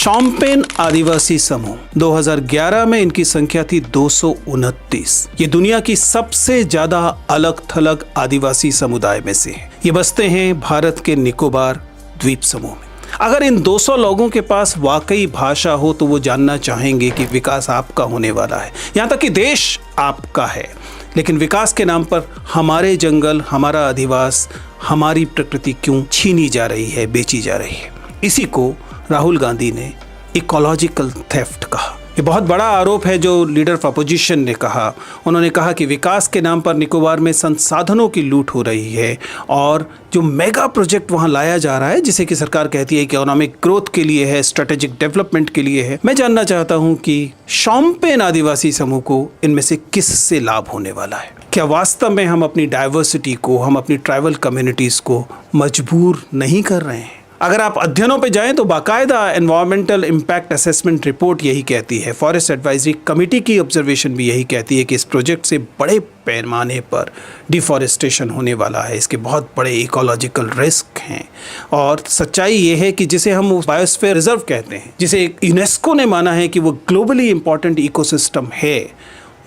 शोम्पेन आदिवासी समूह 2011 में इनकी संख्या थी 229। ये दुनिया की सबसे ज्यादा अलग थलग आदिवासी समुदाय में से है। ये बसते हैं भारत के निकोबार द्वीप समूह में। अगर इन 200 लोगों के पास वाकई भाषा हो तो वो जानना चाहेंगे कि विकास आपका होने वाला है, यहाँ तक कि देश आपका है, लेकिन विकास के नाम पर हमारे जंगल, हमारा अधिवास, हमारी प्रकृति क्यों छीनी जा रही है, बेची जा रही है। इसी को राहुल गांधी ने इकोलॉजिकल थेफ्ट कहा। ये बहुत बड़ा आरोप है जो लीडर ऑफ अपोजिशन ने कहा। उन्होंने कहा कि विकास के नाम पर निकोबार में संसाधनों की लूट हो रही है और जो मेगा प्रोजेक्ट वहां लाया जा रहा है, जिसे कि सरकार कहती है कि इकोनॉमिक ग्रोथ के लिए है, स्ट्रेटेजिक डेवलपमेंट के लिए है। मैं जानना चाहता हूं कि शोम्पेन आदिवासी समूह को इनमें से किससे लाभ होने वाला है। क्या वास्तव में हम अपनी डाइवर्सिटी को, हम अपनी ट्राइबल कम्युनिटीज को मजबूर नहीं कर रहे हैं? अगर आप अध्ययनों पे जाएं तो बाकायदा एनवायरमेंटल इम्पैक्ट असेसमेंट रिपोर्ट यही कहती है, फॉरेस्ट एडवाइजरी कमेटी की ऑब्जर्वेशन भी यही कहती है कि इस प्रोजेक्ट से बड़े पैमाने पर डिफॉरेस्टेशन होने वाला है, इसके बहुत बड़े इकोलॉजिकल रिस्क हैं। और सच्चाई ये है कि जिसे हम बायोस्फीयर रिजर्व कहते हैं, जिसे यूनेस्को ने माना है कि वो ग्लोबली इंपॉर्टेंट इकोसिस्टम है,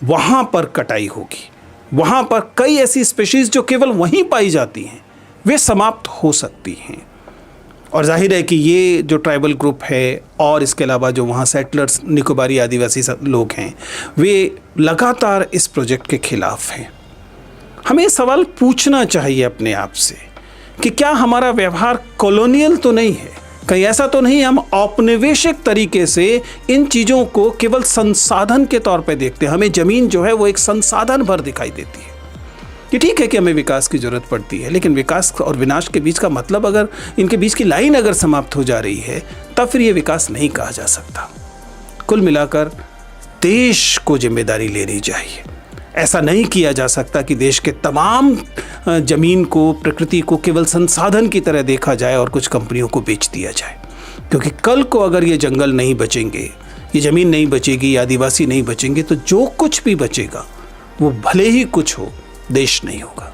वहाँ पर कटाई होगी। वहाँ पर कई ऐसी स्पीशीज जो केवल वहीं पाई जाती हैं, वे समाप्त हो सकती हैं। और जाहिर है कि ये जो ट्राइबल ग्रुप है और इसके अलावा जो वहाँ सेटलर्स निकोबारी आदिवासी लोग हैं, वे लगातार इस प्रोजेक्ट के खिलाफ हैं। हमें सवाल पूछना चाहिए अपने आप से कि क्या हमारा व्यवहार कॉलोनियल तो नहीं है? कहीं ऐसा तो नहीं हम औपनिवेशिक तरीके से इन चीज़ों को केवल संसाधन के तौर पे देखते हैं? हमें ज़मीन जो है वो एक संसाधन भर दिखाई देती है। ये ठीक है कि हमें विकास की ज़रूरत पड़ती है, लेकिन विकास और विनाश के बीच का मतलब, अगर इनके बीच की लाइन अगर समाप्त हो जा रही है, तब फिर ये विकास नहीं कहा जा सकता। कुल मिलाकर देश को जिम्मेदारी लेनी चाहिए। ऐसा नहीं किया जा सकता कि देश के तमाम ज़मीन को, प्रकृति को केवल संसाधन की तरह देखा जाए और कुछ कंपनियों को बेच दिया जाए। क्योंकि कल को अगर ये जंगल नहीं बचेंगे, ये ज़मीन नहीं बचेगी, आदिवासी नहीं बचेंगे, तो जो कुछ भी बचेगा वो भले ही कुछ हो, देश नहीं होगा।